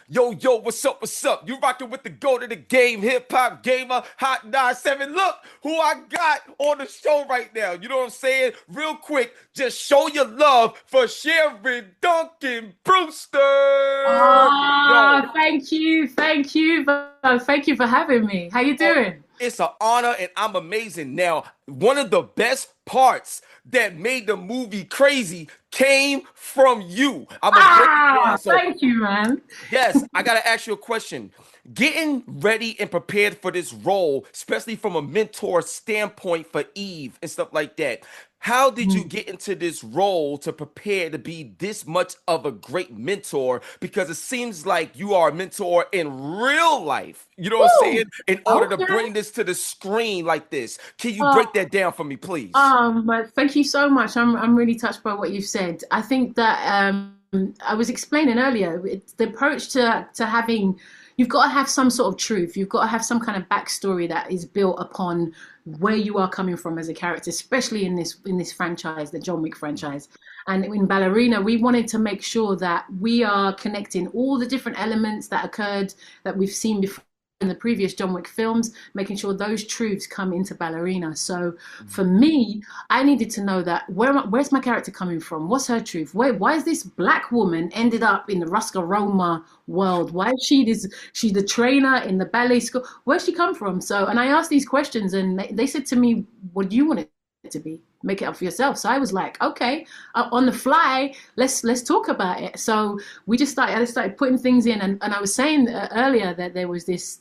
Yo, yo, what's up? What's up? You rocking with the go to the game, hip hop gamer, hot 97. Look who I got on the show right now. You know what I'm saying? Real quick, just show your love for Sharen, Duncan, Brewster. Yo, Thank you, thank you for having me. How you oh, doing? it's an honor and I'm amazing. Now, one of the best parts that made the movie crazy came from you. I'm gonna break it down. So Thank you, man. yes, I gotta ask you a question. Getting ready and prepared for this role, especially from a mentor standpoint for Eve and stuff like that. How did you get into this role to prepare to be this much of a great mentor? Because it seems like you are a mentor in real life. You know what I'm Woo! saying? In order to Okay. bring this to the screen like this. Can you Uh, break that down for me, please? but thank you so much. I'm really touched by what you've said. I think that I was explaining earlier the approach to having. You've got to have some sort of truth. You've got to have some kind of backstory that is built upon where you are coming from as a character, especially in this franchise, the John Wick franchise. And in Ballerina, we wanted to make sure that we are connecting all the different elements that occurred that we've seen before in the previous John Wick films, making sure those truths come into Ballerina. So for me, I needed to know that where's my character coming from? What's her truth? Why is this black woman ended up in the Ruska Roma world? Why is she the trainer in the ballet school? Where's she come from? So, and I asked these questions, and they said to me, "What do you want it to be? Make it up for yourself." So I was like, okay, on the fly, let's talk about it. So I started putting things in, and I was saying earlier that there was this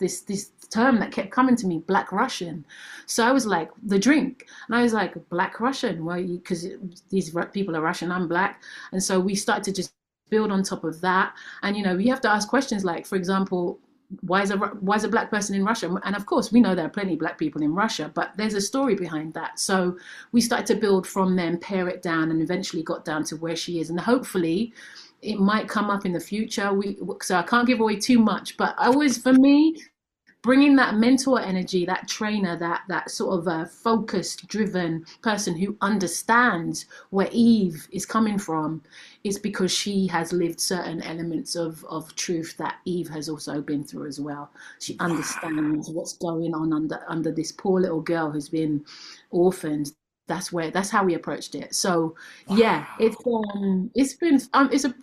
term that kept coming to me, Black Russian. So I was like, the drink, and I was like, Black Russian, well, because these people are Russian, I'm black, and so we started to just build on top of that. And you have to ask questions like, for example, why is a black person in Russia? And of course, we know there are plenty of black people in Russia, but there's a story behind that. So we started to build from there, pare it down, and eventually got down to where she is. And hopefully, it might come up in the future. So I can't give away too much, but for me, bringing that mentor energy, that trainer, that sort of focused, driven person who understands where Eve is coming from, is because she has lived certain elements of truth that Eve has also been through as well. She understands what's going on under this poor little girl who's been orphaned. That's how we approached it. So yeah, Wow. it's been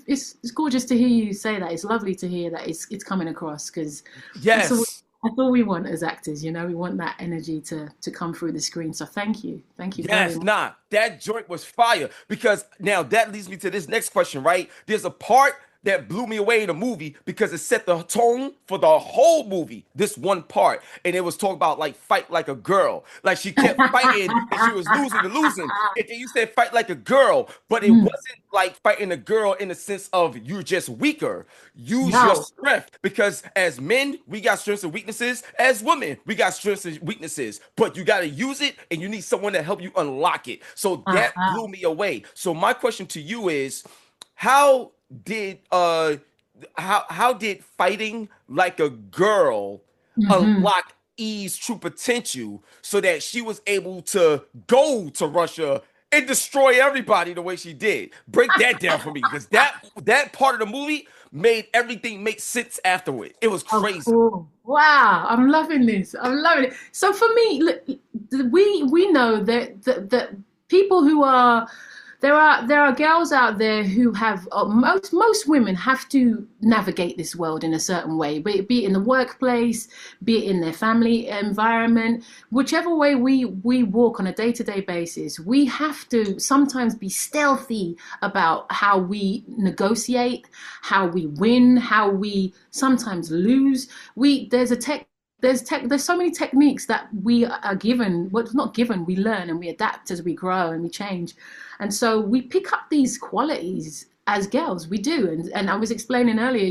it's gorgeous to hear you say that. It's lovely to hear that it's coming across, because that's all Yes. that's all we want as actors. We want that energy to come through the screen. So thank you very Yes, much. nah, that joint was fire because now that leads me to this next question, right? There's a part that blew me away in the movie because it set the tone for the whole movie. This one part, and it was talking about like fight like a girl, like she kept fighting and she was losing and losing. And then you said fight like a girl, but it Mm, wasn't like fighting a girl in the sense of you're just weaker. Use your no. strength because as men, we got strengths and weaknesses. As women, we got strengths and weaknesses, but you got to use it and you need someone to help you unlock it. So that Uh-huh. blew me away. So my question to you is, how did how did fighting like a girl Hmm. unlock Eve's true potential so that she was able to go to Russia and destroy everybody the way she did? Break that down for me because that part of the movie made everything make sense afterward. It was Oh, crazy. cool. Wow, I'm loving this. I'm loving it. So for me, look, we know that people who are there are girls out there who have most women have to navigate this world in a certain way, be it in the workplace, be it in their family environment, whichever way we walk on a day-to-day basis. We have to sometimes be stealthy about how we negotiate, how we win, how we sometimes lose. We there's so many techniques that we are given, well, it's not given, we learn and we adapt as we grow and we change. And so we pick up these qualities as girls, we do. And I was explaining earlier,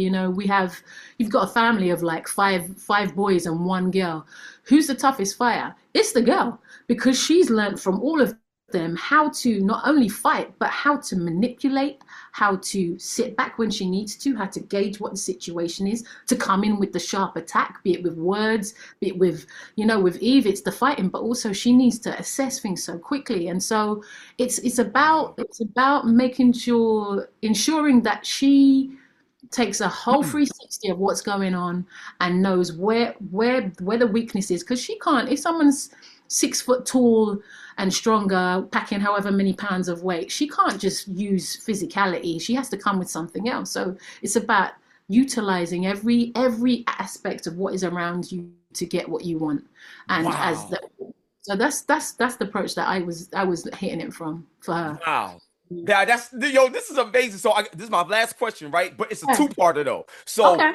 you've got a family of like five boys and one girl. Who's the toughest fighter? It's the girl, because she's learned from all of them how to not only fight, but how to manipulate, how to sit back when she needs to, how to gauge what the situation is, to come in with the sharp attack, be it with words, be it with Eve, it's the fighting, but also she needs to assess things so quickly. And so it's Wow. about making sure, ensuring that she takes a whole 360 of what's going on and knows where the weakness is, because she can't, if someone's 6 foot tall and stronger, packing however many pounds of weight, she can't just use physicality. She has to come with something else. So it's about utilizing every aspect of what is around you to get what you want. And as Wow. the so that's the approach that I was hitting it from for her. Wow. Yeah, this is amazing. So this is my last question, right? But it's a Yeah. two-parter though. So Okay.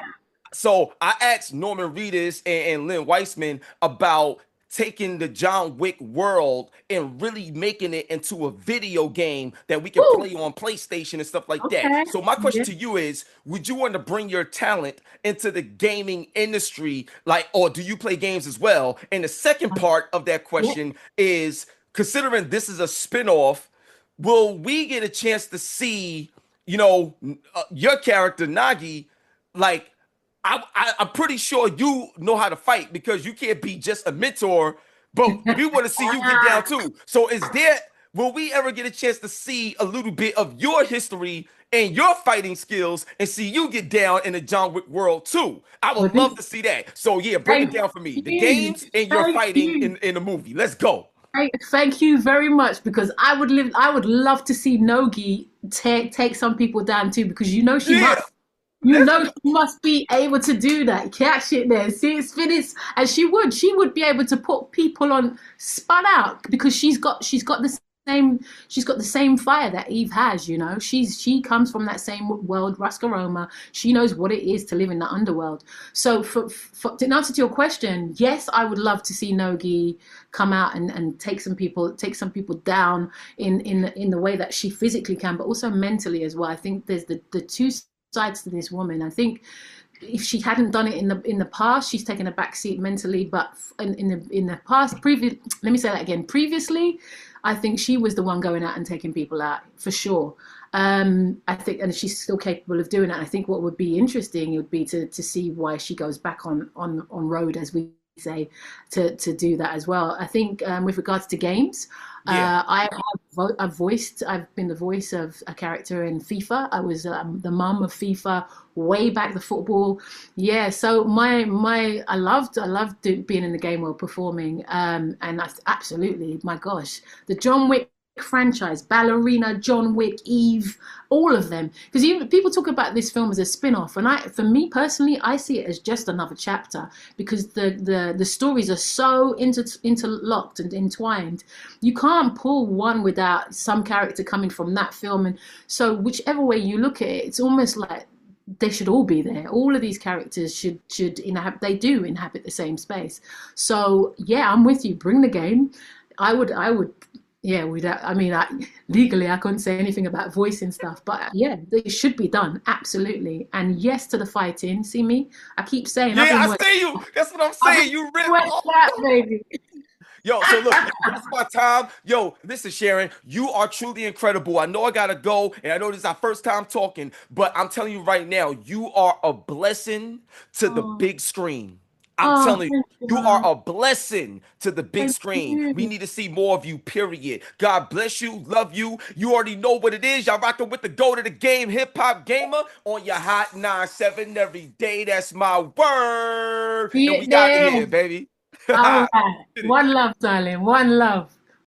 so I asked Norman Reedus and Lynn Weissman about taking the John Wick world and really making it into a video game that we can Woo. play on PlayStation and stuff like that. Okay. So my question Yeah. to you is, would you want to bring your talent into the gaming industry, like, or do you play games as well? And the second part of that Yeah. question is, considering this is a spin-off, will we get a chance to see, your character Nagi, like I'm pretty sure you know how to fight because you can't be just a mentor, but we want to see you get down too. So will we ever get a chance to see a little bit of your history and your fighting skills and see you get down in the John Wick world too? I Well, would love to see that. So yeah, break it thank down for me. The you. games and your Thank fighting you. in the movie. Let's go. Thank you very much, because I would love to see Nogi take some people down too, because she Yeah, must. You let's know she must be able to do that. Catch it there. See, it's finished. And she would be able to put people on spun out, because she's got the same fire that Eve has, She comes from that same world, Rascaroma. She knows what it is to live in the underworld. So to answer to your question, yes, I would love to see Nogi come out and take some people down in the way that she physically can, but also mentally as well. I think there's the two sides to this woman. I think if she hadn't done it in the past, she's taken a back seat mentally. But in the past, let me say that again. Previously, I think she was the one going out and taking people out for sure. I think, and she's still capable of doing it. I think what would be interesting would be to see why she goes back on road, as we say, to do that as well. I think with regards to games, yeah. I've been the voice of a character in FIFA. I was the mum of FIFA way back, the football. Yeah, so I loved being in the game world, performing, and absolutely, my gosh, the John Wick franchise, Ballerina, John Wick, Eve, all of them. Because people talk about this film as a spin-off, and for me personally, I see it as just another chapter, because the stories are so interlocked and entwined. You can't pull one without some character coming from that film, and so whichever way you look at it, it's almost like they should all be there. All of these characters should inhabit. They do inhabit the same space. So yeah, I'm with you. Bring the game. I would. Yeah, legally I couldn't say anything about voicing stuff, but yeah, it should be done absolutely. And yes to the fighting. See me? I keep saying I've Yeah, been I working. see you. That's what I'm I've been saying. You rip. working that, baby. Yo, so look, that's my time. Yo, listen, Sharen, you are truly incredible. I know I gotta go, and I know this is our first time talking, but I'm telling you right now, you are a blessing to the Oh, big screen. I'm oh, telling thank you, you are you. a blessing to the big Thank screen. We you. need to see more of you, period. God bless you, love you. You already know what it is. Y'all rocking with the go to the game, hip hop gamer on your hot 9-7 every day. That's my word. See And it we out of there. here, baby. All right. One love, darling. One love.